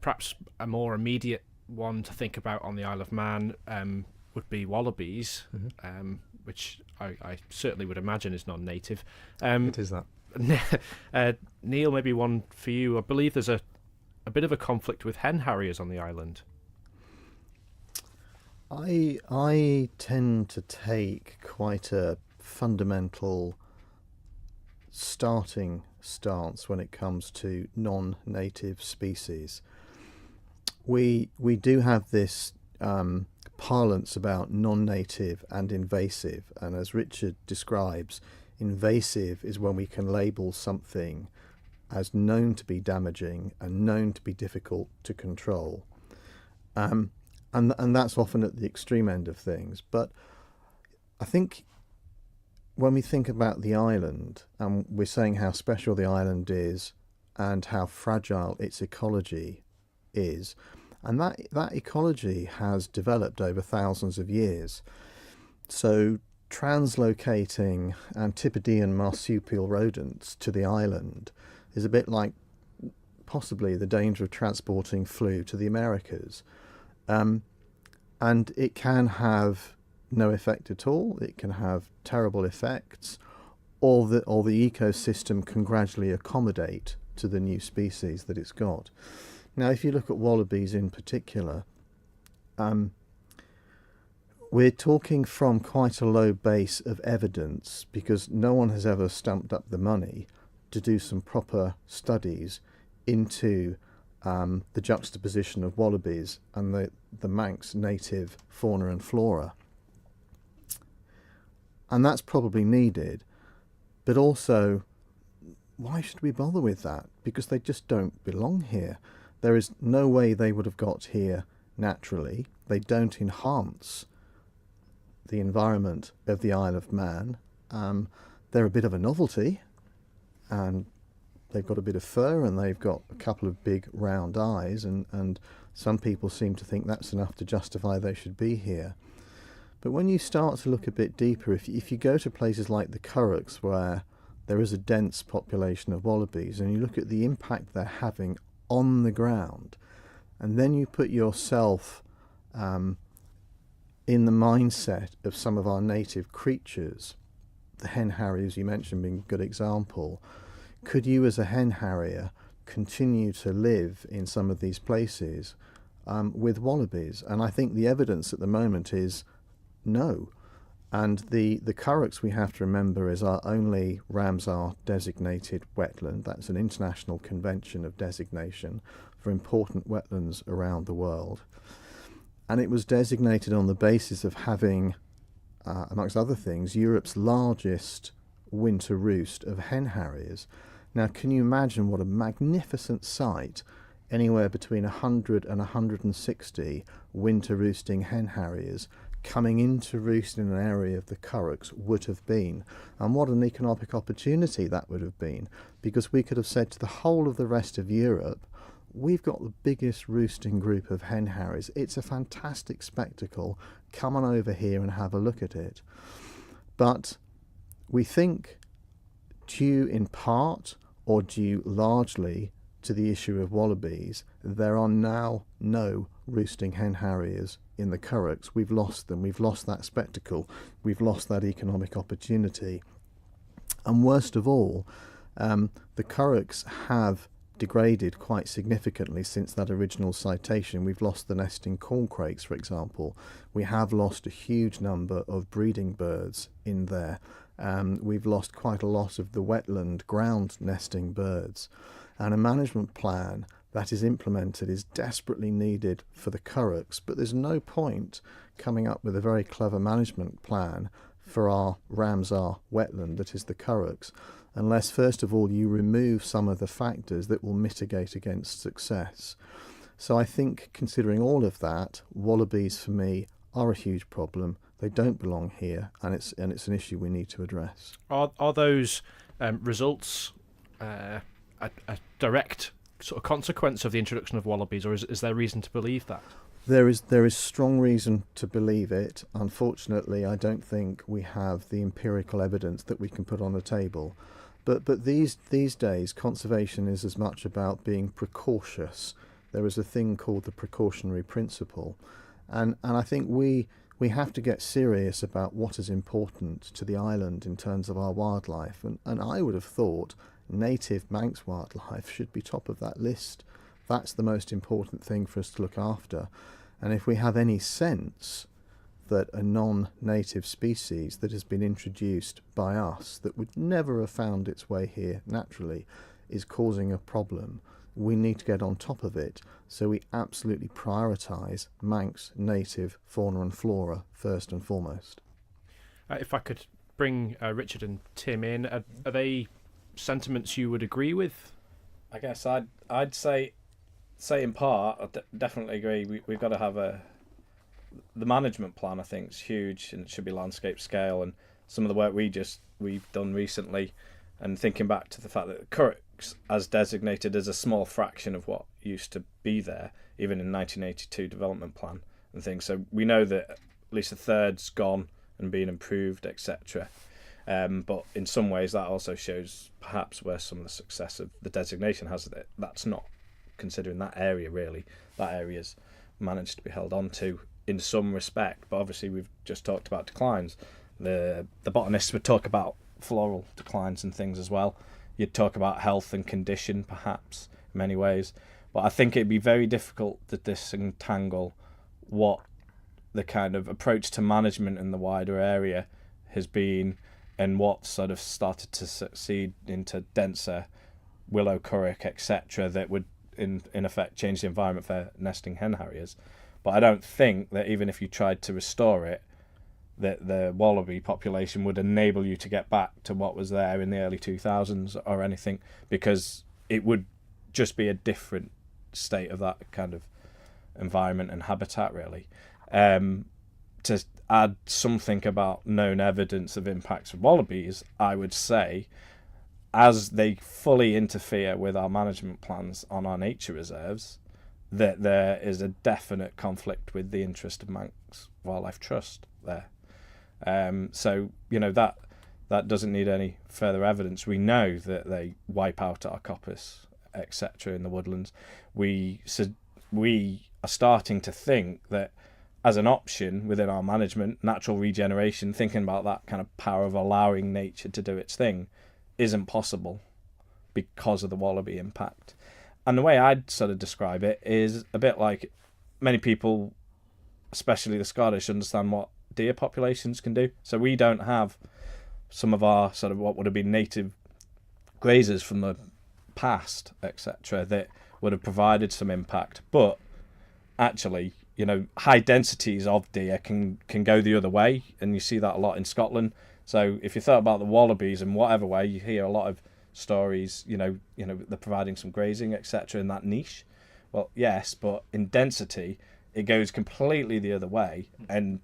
perhaps a more immediate one to think about on the Isle of Man would be wallabies, which I certainly would imagine is non-native. It is that. Neil, maybe one for you. I believe there's a bit of a conflict with hen harriers on the island. I tend to take quite a fundamental starting stance when it comes to non-native species. We do have this parlance about non-native and invasive, and as Richard describes, invasive is when we can label something as known to be damaging and known to be difficult to control. And that's often at the extreme end of things. But I think when we think about the island, and we're saying how special the island is and how fragile its ecology is, and that ecology has developed over thousands of years. So translocating Antipodean marsupial rodents to the island is a bit like possibly the danger of transporting flu to the Americas. And it can have no effect at all. It can have terrible effects, or the ecosystem can gradually accommodate to the new species that it's got. Now, if you look at wallabies in particular, we're talking from quite a low base of evidence, because no one has ever stumped up the money to do some proper studies into the juxtaposition of wallabies and the Manx native fauna and flora. And that's probably needed, but also, why should we bother with that? Because they just don't belong here. There is no way they would have got here naturally. They don't enhance the environment of the Isle of Man. They're a bit of a novelty, and they've got a bit of fur, and they've got a couple of big round eyes, and some people seem to think that's enough to justify they should be here. But when you start to look a bit deeper, if you go to places like the Curraghs, where there is a dense population of wallabies, and you look at the impact they're having on the ground, and then you put yourself in the mindset of some of our native creatures, the hen harriers you mentioned being a good example. Could you, as a hen harrier, continue to live in some of these places with wallabies? And I think the evidence at the moment is no. And the Curraghs, we have to remember, is our only Ramsar designated wetland. That's an international convention of designation for important wetlands around the world. And it was designated on the basis of having, amongst other things, Europe's largest winter roost of hen harriers. Now, can you imagine what a magnificent sight anywhere between 100 and 160 winter roosting hen harriers coming into roost in an area of the Curraghs would have been? And what an economic opportunity that would have been, because we could have said to the whole of the rest of Europe, we've got the biggest roosting group of hen harriers. It's a fantastic spectacle. Come on over here and have a look at it. But we think, due in part or due largely to the issue of wallabies, there are now no roosting hen harriers in the Curraghs. We've lost them. We've lost that spectacle. We've lost that economic opportunity. And worst of all, the Curraghs have degraded quite significantly since that original citation. We've lost the nesting corncrakes, for example. We have lost a huge number of breeding birds in there. We've lost quite a lot of the wetland ground nesting birds. And a management plan that is implemented is desperately needed for the Curraghs, but there's no point coming up with a very clever management plan for our Ramsar wetland that is the Curraghs, unless first of all you remove some of the factors that will mitigate against success. So I think, considering all of that, wallabies for me are a huge problem. They don't belong here, and it's an issue we need to address. Are those results a direct sort of consequence of the introduction of wallabies, or is there reason to believe that? There is strong reason to believe it. Unfortunately, I don't think we have the empirical evidence that we can put on the table. But these days, conservation is as much about being precautious there is a thing called the precautionary principle. And I think we have to get serious about what is important to the island in terms of our wildlife. And I would have thought native Manx wildlife should be top of that list. That's the most important thing for us to look after. And if we have any sense that a non-native species that has been introduced by us, that would never have found its way here naturally, is causing a problem, we need to get on top of it. So we absolutely prioritise Manx native fauna and flora first and foremost. If I could bring Richard and Tim in, are they sentiments you would agree with? I guess I'd say in part, I definitely agree. We've got to have the management plan. I think is huge, and it should be landscape scale. And some of the work we've done recently, and thinking back to the fact that Currachs, as designated, as a small fraction of what used to be there, even in 1982 development plan and things. So we know that at least a third's gone and being improved, etc. But in some ways, that also shows perhaps where some of the success of the designation has. That's not considering that area really. That area's managed to be held on to in some respect. But obviously, we've just talked about declines. The botanists would talk about floral declines and things as well. You'd talk about health and condition, perhaps, in many ways. But I think it'd be very difficult to disentangle what the kind of approach to management in the wider area has been and what sort of started to succeed into denser willow currach, etc., that would in effect change the environment for nesting hen harriers. But I don't think that even if you tried to restore it, that the wallaby population would enable you to get back to what was there in the early 2000s or anything, because it would just be a different state of that kind of environment and habitat, really. To add something about known evidence of impacts of wallabies, I would say, as they fully interfere with our management plans on our nature reserves, that there is a definite conflict with the interest of Manx Wildlife Trust there. So, that doesn't need any further evidence. We know that they wipe out our coppice, etc., in the woodlands. We are starting to think that as an option within our management, natural regeneration, thinking about that kind of power of allowing nature to do its thing, isn't possible because of the wallaby impact. And the way I'd sort of describe it is a bit like many people, especially the Scottish, understand what deer populations can do. So we don't have some of our sort of what would have been native grazers from the past, etc., that would have provided some impact. But actually, high densities of deer can go the other way, and you see that a lot in Scotland. So if you thought about the wallabies in whatever way, you hear a lot of stories, they're providing some grazing, etc., in that niche. Well, yes, but in density, it goes completely the other way. And,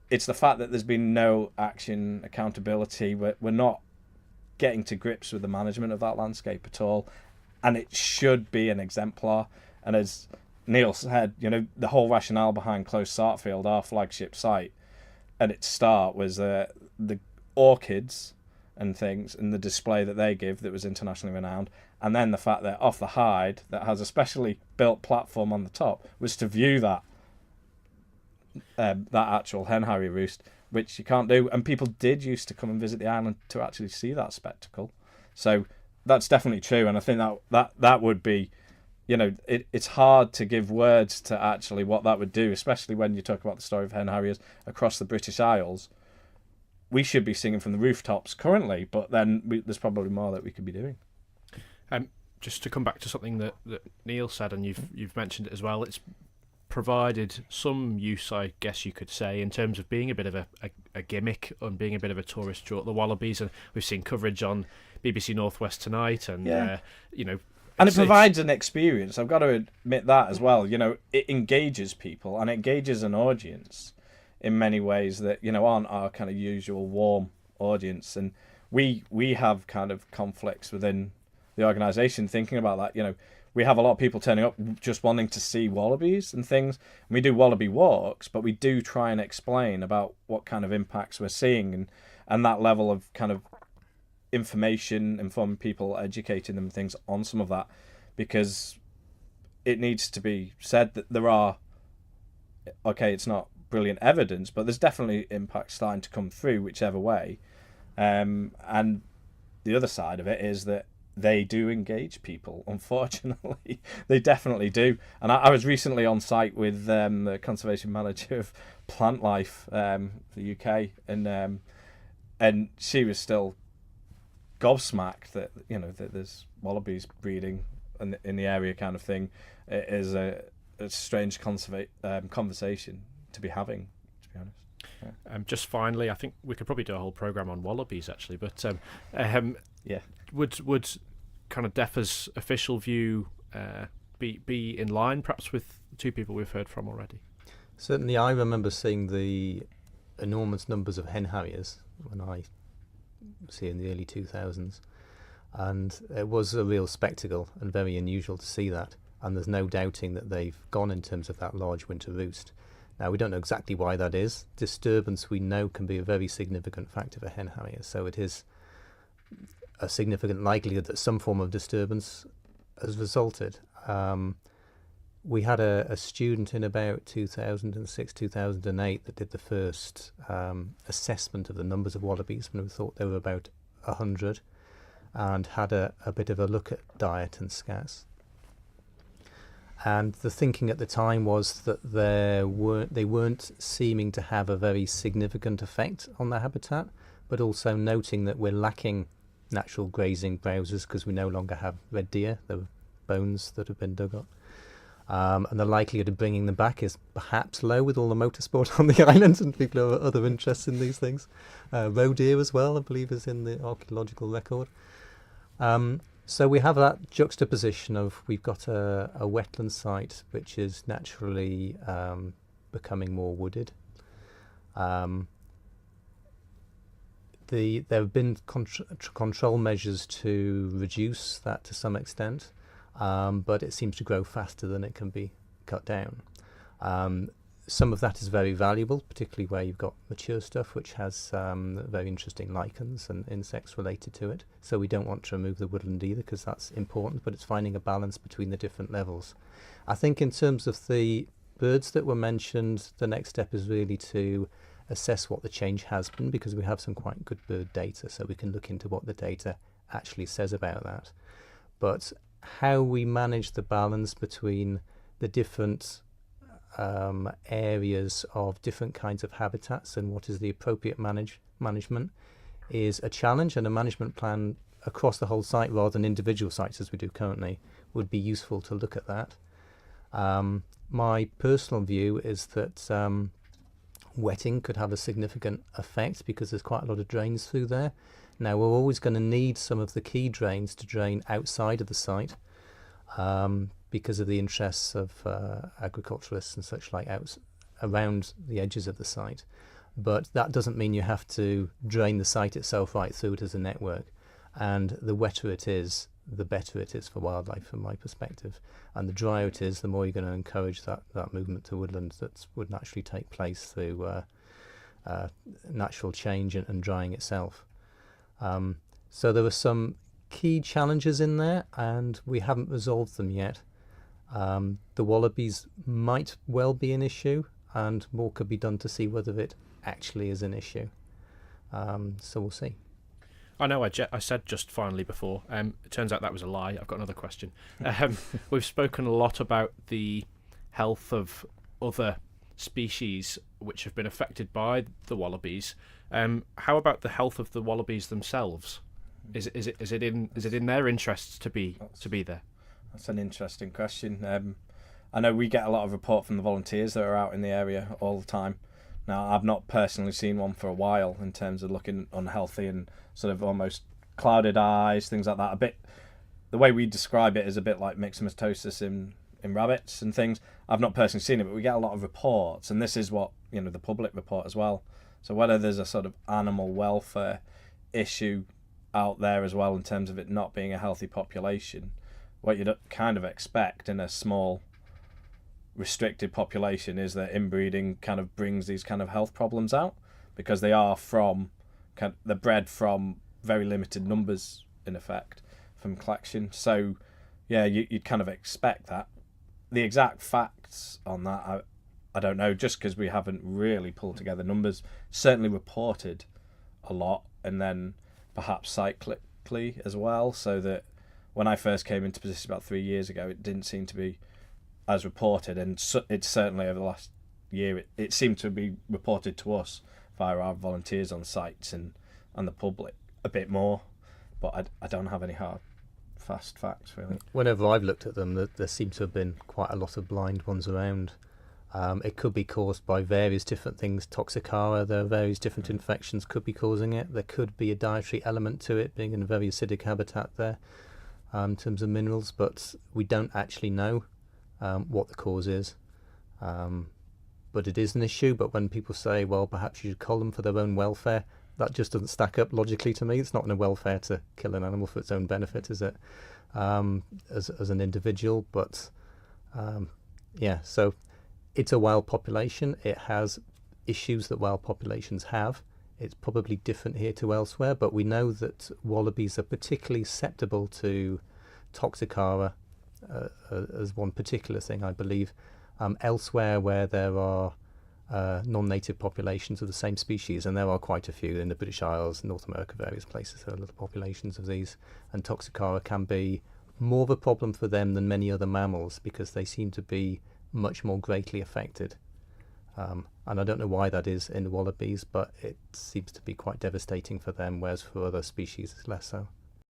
it's the fact that there's been no action, accountability. We're not getting to grips with the management of that landscape at all. And it should be an exemplar. And as Neil said, the whole rationale behind Close Sartfield, our flagship site, at its start was the orchids and things and the display that they give that was internationally renowned, and then the fact that off the hide that has a specially built platform on the top was to view that actual hen harrier roost, which you can't do, and people did used to come and visit the island to actually see that spectacle. So that's definitely true, and I think that would be, it's hard to give words to actually what that would do, especially when you talk about the story of hen harriers across the British Isles. We should be singing from the rooftops currently, but then there's probably more that we could be doing. Just to come back to something that Neil said, and you've mentioned it as well, it's provided some use, I guess you could say, in terms of being a bit of a gimmick and being a bit of a tourist draw, the wallabies, and we've seen coverage on BBC Northwest tonight, and and it provides an experience. I've got to admit that as well. It engages people and it engages an audience in many ways that aren't our kind of usual warm audience, and we have kind of conflicts within the organisation thinking about that. We have a lot of people turning up just wanting to see wallabies and things, and we do wallaby walks, but we do try and explain about what kind of impacts we're seeing and that level of kind of information, informing people, educating them things on some of that, because it needs to be said that there are, okay, it's not brilliant evidence, but there's definitely impacts starting to come through whichever way. And the other side of it is that they do engage people, unfortunately. They definitely do. And I was recently on site with the conservation manager of Plant Life for the UK, and she was still gobsmacked that, you know, that there's wallabies breeding in the area, kind of thing. It is a strange conversation to be having, to be honest. Yeah. Just finally, I think we could probably do a whole program on wallabies actually, but Yeah. would kind of DEFA's official view be in line perhaps with the two people we've heard from already? Certainly, I remember seeing the enormous numbers of hen harriers when I was here in the early 2000s, and it was a real spectacle and very unusual to see that. And there's no doubting that they've gone in terms of that large winter roost. Now, we don't know exactly why that is. Disturbance, we know, can be a very significant factor for hen harriers, so it is a significant likelihood that some form of disturbance has resulted. We had a student in about 2006, 2008 that did the first assessment of the numbers of wallabies when we thought there were about 100, and had a bit of a look at diet and scass. And the thinking at the time was that they weren't seeming to have a very significant effect on their habitat, but also noting that we're lacking natural grazing browsers because we no longer have red deer, the bones that have been dug up. And the likelihood of bringing them back is perhaps low with all the motorsport on the island and people who have other interests in these things. Roe deer as well, I believe, is in the archaeological record. So we have that juxtaposition of, we've got a wetland site which is naturally becoming more wooded. There have been control measures to reduce that to some extent, but it seems to grow faster than it can be cut down. Some of that is very valuable, particularly where you've got mature stuff which has very interesting lichens and insects related to it. So we don't want to remove the woodland either, because that's important, but it's finding a balance between the different levels. I think in terms of the birds that were mentioned, the next step is really to assess what the change has been, because we have some quite good bird data, so we can look into what the data actually says about that. But how we manage the balance between the different areas of different kinds of habitats and what is the appropriate management is a challenge, and a management plan across the whole site rather than individual sites as we do currently would be useful to look at that. My personal view is that wetting could have a significant effect because there's quite a lot of drains through there. Now, we're always going to need some of the key drains to drain outside of the site because of the interests of agriculturalists and such like around the edges of the site. But that doesn't mean you have to drain the site itself right through it as a network. And the wetter it is, the better it is for wildlife from my perspective. And the drier it is, the more you're going to encourage that movement to woodland that would naturally take place through natural change and drying itself. So there are some key challenges in there, and we haven't resolved them yet. The wallabies might well be an issue, and more could be done to see whether it actually is an issue. So we'll see. I know I said just finally before, it turns out that was a lie. I've got another question. We've spoken a lot about the health of other species which have been affected by the wallabies. How about the health of the wallabies themselves? Is it in their interests to be there? That's an interesting question. I know we get a lot of report from the volunteers that are out in the area all the time. Now, I've not personally seen one for a while in terms of looking unhealthy and sort of almost clouded eyes, things like that. A bit, the way we describe it is a bit like myxomatosis in rabbits and things. I've not personally seen it, but we get a lot of reports, and this is what, you know, the public report as well. So whether there's a sort of animal welfare issue out there as well in terms of it not being a healthy population, what you'd kind of expect in a small restricted population is that inbreeding kind of brings these kind of health problems out, because they are they're bred from very limited numbers in effect from collection. So yeah, you'd kind of expect that. the exact facts on that, I don't know, just because we haven't really pulled together numbers. Certainly reported a lot, and then perhaps cyclically as well, so that when I first came into position about 3 years ago, it didn't seem to be as reported, and it's certainly over the last year, it seemed to be reported to us via our volunteers on sites and the public a bit more, but I don't have any hard, fast facts, really. Whenever I've looked at them, there seem to have been quite a lot of blind ones around. It could be caused by various different things. Toxicara, there are various different infections could be causing it. There could be a dietary element to it, being in a very acidic habitat there, in terms of minerals, but we don't actually know what the cause is. But it is an issue. But when people say, well, perhaps you should cull them for their own welfare, that just doesn't stack up logically to me. It's not in a welfare to kill an animal for its own benefit, is it? As an individual, but yeah, so it's a wild population. It has issues that wild populations have. It's probably different here to elsewhere, but we know that wallabies are particularly susceptible to Toxicara as one particular thing, I believe. Elsewhere where there are non-native populations of the same species, and there are quite a few in the British Isles, North America, various places, there are little populations of these, and Toxicara can be more of a problem for them than many other mammals because they seem to be much more greatly affected. And I don't know why that is in the wallabies, but it seems to be quite devastating for them, whereas for other species it's less so.